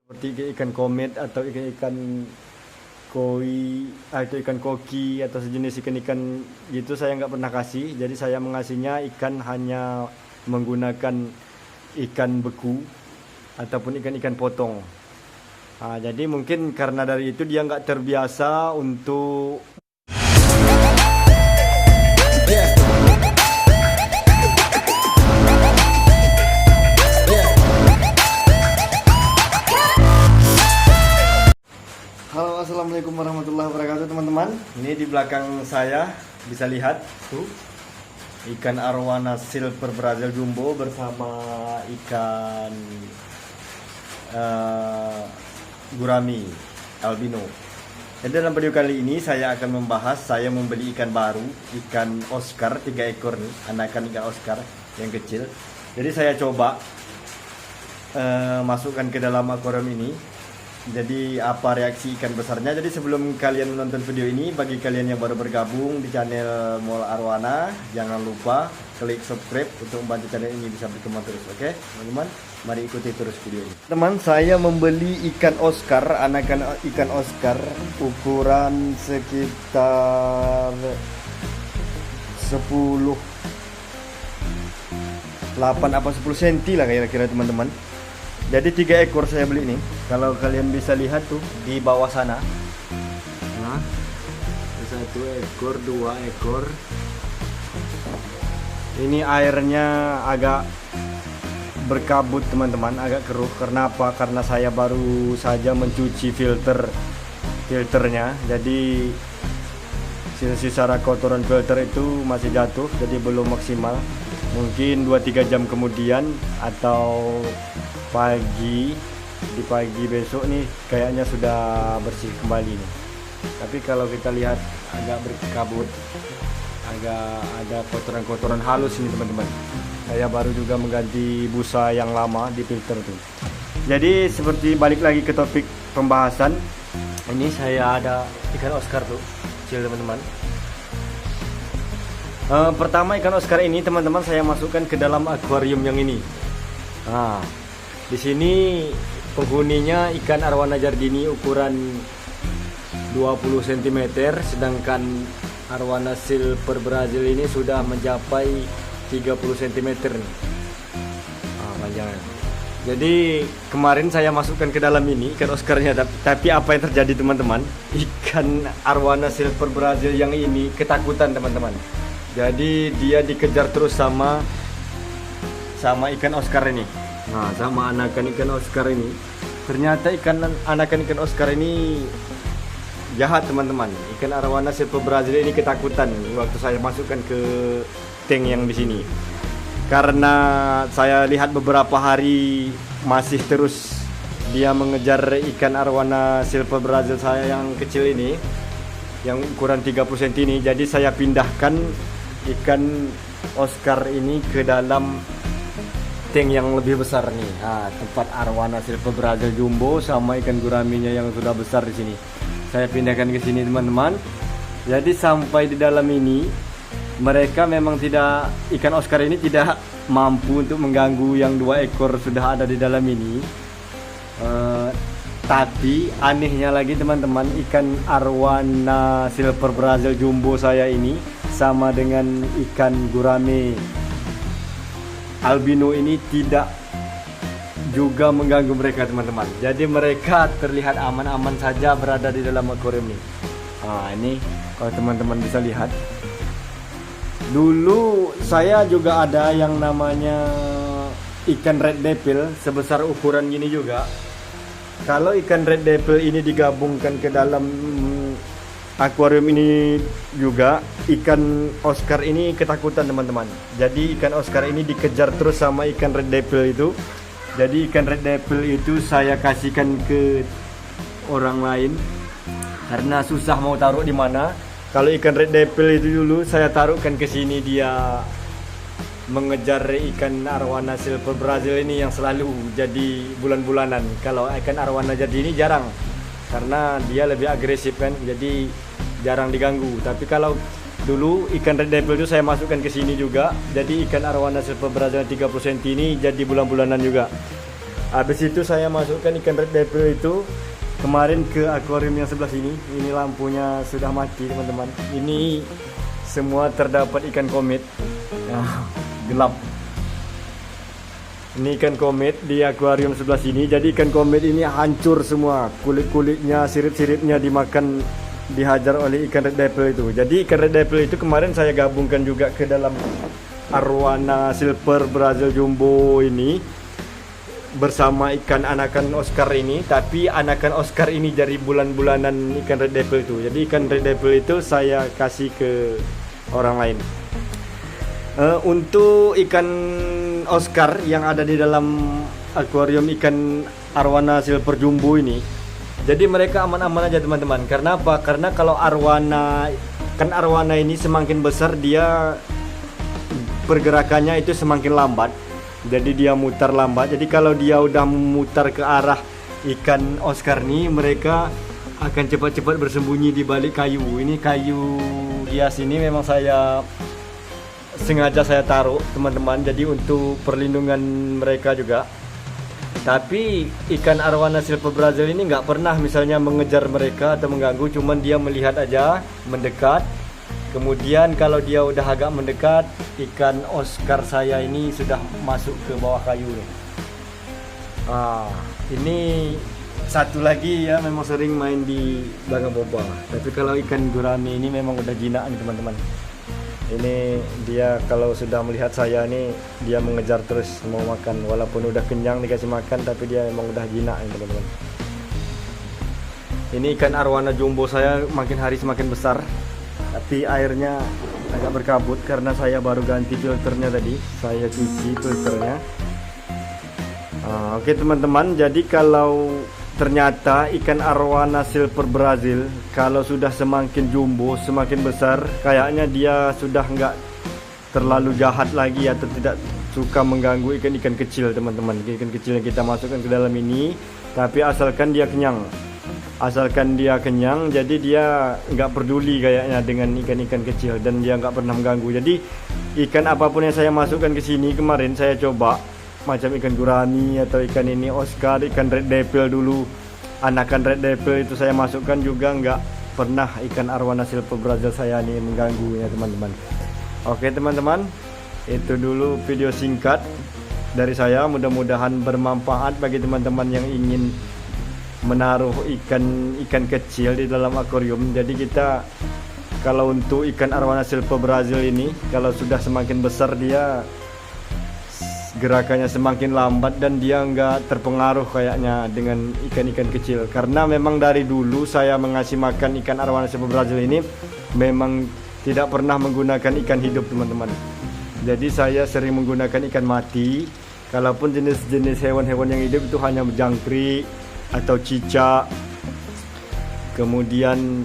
seperti ikan komet atau ikan-ikan koi atau ikan koki atau sejenis ikan-ikan gitu saya nggak pernah kasih. Jadi saya mengasihnya ikan hanya menggunakan ikan beku ataupun ikan-ikan potong. Nah, jadi mungkin karena dari itu dia nggak terbiasa untuk Halo, assalamualaikum warahmatullahi wabarakatuh teman-teman. Ini di belakang saya bisa lihat tuh ikan arwana silver Brazil jumbo bersama ikan gurami albino. Jadi dalam video kali ini saya akan membahas, saya membeli ikan baru, ikan Oscar 3 ekor nih, anakan ikan Oscar yang kecil. Jadi saya coba masukkan ke dalam akuarium ini. Jadi apa reaksi ikan besarnya. Jadi sebelum kalian menonton video ini, bagi kalian yang baru bergabung di channel Mall Arwana, jangan lupa klik subscribe untuk membantu channel ini bisa berkembang terus. Oke teman-teman, mari ikuti terus video ini. Teman, saya membeli ikan Oscar, anakan ikan Oscar ukuran sekitar 8 apa 10 cm lah kira-kira teman-teman. Jadi 3 ekor saya beli nih. Kalau kalian bisa lihat tuh di bawah sana. Nah, 1 ekor, 2 ekor. Ini airnya agak berkabut teman-teman, agak keruh. Karena apa? Karena saya baru saja mencuci filternya. Jadi sisa-sisa kotoran filter itu masih jatuh, jadi belum maksimal. Mungkin 2-3 jam kemudian atau di pagi besok nih kayaknya sudah bersih kembali nih. Tapi kalau kita lihat agak berkabut, agak ada kotoran-kotoran halus ini teman-teman. Saya baru juga mengganti busa yang lama di filter tuh. Jadi seperti balik lagi ke topik pembahasan. Ini saya ada ikan Oscar tuh, kecil teman-teman. Pertama ikan Oscar ini teman-teman saya masukkan ke dalam akuarium yang ini. Nah, di sini penghuninya ikan arwana jardini ukuran 20 cm, sedangkan arwana silver Brazil ini sudah mencapai 30 cm nih. Panjangnya. Jadi kemarin saya masukkan ke dalam ini ikan Oscarnya, tapi apa yang terjadi teman-teman? Ikan arwana silver Brazil yang ini ketakutan teman-teman. Jadi dia dikejar terus sama ikan Oscar ini. Nah, sama anakan ikan Oscar ini. Ternyata anakan ikan Oscar ini jahat teman-teman. Ikan arwana silver Brazil ini ketakutan waktu saya masukkan ke tank yang di sini. Karena saya lihat beberapa hari masih terus dia mengejar ikan arwana silver Brazil saya yang kecil ini, yang ukuran 30 cm ini. Jadi saya pindahkan ikan Oscar ini ke dalam tank yang lebih besar nih. Nah, tempat arwana silver Brazil jumbo sama ikan guraminya yang sudah besar di sini. Saya pindahkan ke sini teman-teman. Jadi sampai di dalam ini mereka memang tidak, ikan Oscar ini tidak mampu untuk mengganggu yang 2 ekor sudah ada di dalam ini. Tapi anehnya lagi teman-teman, ikan arwana silver Brazil jumbo saya ini sama dengan ikan gurame albino ini tidak juga mengganggu mereka teman-teman. Jadi mereka terlihat aman-aman saja berada di dalam akuarium ini. Nah, ini kalau teman-teman bisa lihat. Dulu saya juga ada yang namanya ikan red devil sebesar ukuran gini juga. Kalau ikan red devil ini digabungkan ke dalam akuarium ini juga, ikan Oscar ini ketakutan teman-teman. Jadi ikan Oscar ini dikejar terus sama ikan red devil itu. Jadi ikan red devil itu saya kasihkan ke orang lain karena susah mau taruh di mana. Kalau ikan red devil itu dulu saya taruhkan ke sini, dia mengejar ikan arwana silver Brazil ini yang selalu jadi bulan-bulanan. Kalau ikan arwana jadi ini jarang karena dia lebih agresif kan, jadi jarang diganggu. Tapi kalau dulu ikan red devil itu saya masukkan ke sini juga, jadi ikan arwana silver Brazil 30 cm ini jadi bulan-bulanan juga. Habis itu saya masukkan ikan red devil itu kemarin ke akuarium yang sebelah sini. Ini lampunya sudah mati teman-teman. Ini semua terdapat ikan komet. Nah, gelap. Ini ikan komet di akuarium sebelah sini. Jadi ikan komet ini hancur semua. Kulit-kulitnya, sirip-siripnya dimakan, dihajar oleh ikan red devil itu. Jadi ikan red devil itu kemarin saya gabungkan juga ke dalam Arowana Silver Brazil Jumbo ini bersama ikan anakan Oscar ini. Tapi anakan Oscar ini dari bulan-bulanan ikan red devil itu. Jadi ikan red devil itu saya kasih ke orang lain. Untuk ikan Oscar yang ada di dalam akuarium ikan Arowana Silver Jumbo ini, jadi mereka aman-aman aja teman-teman. Karena apa? Karena kalau Arowana ini semakin besar, dia pergerakannya itu semakin lambat. Jadi dia mutar lambat. Jadi kalau dia udah memutar ke arah ikan Oscar ini, mereka akan cepat-cepat bersembunyi di balik kayu. Ini kayu hias ini memang sengaja saya taruh teman-teman, jadi untuk perlindungan mereka juga. Tapi ikan Arowana Silver Brazil ini nggak pernah misalnya mengejar mereka atau mengganggu, cuman dia melihat aja, mendekat. Kemudian kalau dia udah agak mendekat, ikan Oscar saya ini sudah masuk ke bawah kayu nih. Ini satu lagi ya, memang sering main di belakang pompa. Tapi kalau ikan gurami ini memang udah jinak nih teman-teman. Ini dia kalau sudah melihat saya nih, dia mengejar terus mau makan. Walaupun udah kenyang dikasih makan, tapi dia memang udah jinak nih teman-teman. Ini ikan Arowana Jumbo saya makin hari semakin besar, tapi airnya agak berkabut karena saya baru ganti filternya tadi. Saya cuci filternya. Oke teman-teman, jadi kalau ternyata ikan Arowana Silver Brazil kalau sudah semakin jumbo, semakin besar, kayaknya dia sudah nggak terlalu jahat lagi atau tidak suka mengganggu ikan-ikan kecil teman-teman. Ikan kecil yang kita masukkan ke dalam ini, tapi asalkan dia kenyang. Asalkan dia kenyang, jadi dia nggak peduli kayaknya dengan ikan-ikan kecil dan dia nggak pernah mengganggu. Jadi ikan apapun yang saya masukkan ke sini kemarin saya coba, macam ikan gurami atau ikan ini Oscar, ikan red devil dulu, anakan red devil itu saya masukkan juga nggak pernah ikan Arowana Silver Brazil saya ini mengganggu ya teman-teman. Oke teman-teman, itu dulu video singkat dari saya, mudah-mudahan bermanfaat bagi teman-teman yang ingin menaruh ikan kecil di dalam akuarium. Jadi kita kalau untuk ikan Arowana Silver Brazil ini, kalau sudah semakin besar dia gerakannya semakin lambat dan dia nggak terpengaruh kayaknya dengan ikan-ikan kecil. Karena memang dari dulu saya mengasih makan ikan Arowana Silver Brazil ini memang tidak pernah menggunakan ikan hidup teman-teman. Jadi saya sering menggunakan ikan mati. Kalaupun jenis-jenis hewan-hewan yang hidup itu hanya jangkrik atau cicak, kemudian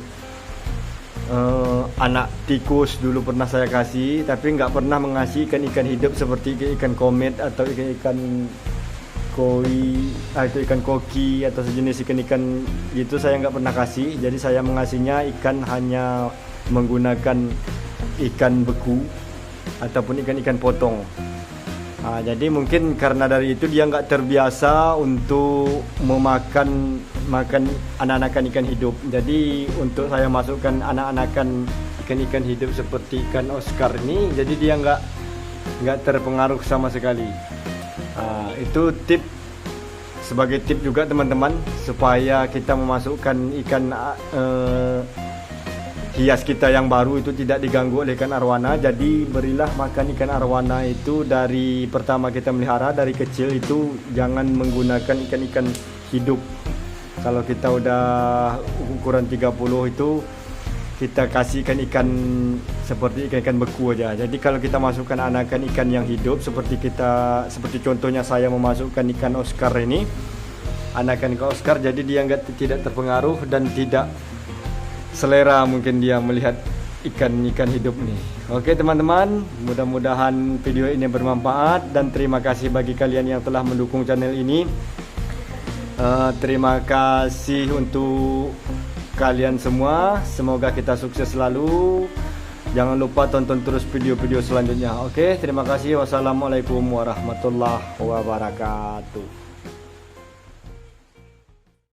anak tikus dulu pernah saya kasih, tapi nggak pernah mengasih ikan-ikan hidup seperti ikan komet atau ikan koi atau ikan koki atau sejenis ikan-ikan gitu saya nggak pernah kasih. Jadi saya mengasihnya ikan hanya menggunakan ikan beku ataupun ikan-ikan potong. Jadi mungkin karena dari itu dia nggak terbiasa untuk memakan anak-anakan ikan hidup. Jadi untuk saya masukkan anak-anakan ikan-ikan hidup seperti ikan Oscar ini, jadi dia nggak terpengaruh sama sekali. Itu tip, sebagai tip juga teman-teman, supaya kita memasukkan ikan hias kita yang baru itu tidak diganggu oleh ikan Arowana. Jadi berilah makan ikan Arowana itu dari pertama kita melihara, dari kecil itu jangan menggunakan ikan-ikan hidup. Kalau kita udah ukuran 30 itu kita kasihkan ikan seperti ikan-ikan beku aja. Jadi kalau kita masukkan anakan ikan yang hidup seperti contohnya saya memasukkan ikan Oscar ini, anakan ikan Oscar, jadi dia tidak terpengaruh dan tidak selera mungkin dia melihat ikan-ikan hidup nih. Oke teman-teman, mudah-mudahan video ini bermanfaat dan terima kasih bagi kalian yang telah mendukung channel ini. Terima kasih untuk kalian semua, semoga kita sukses selalu. Jangan lupa tonton terus video-video selanjutnya. Oke, terima kasih. Wassalamualaikum warahmatullahi wabarakatuh.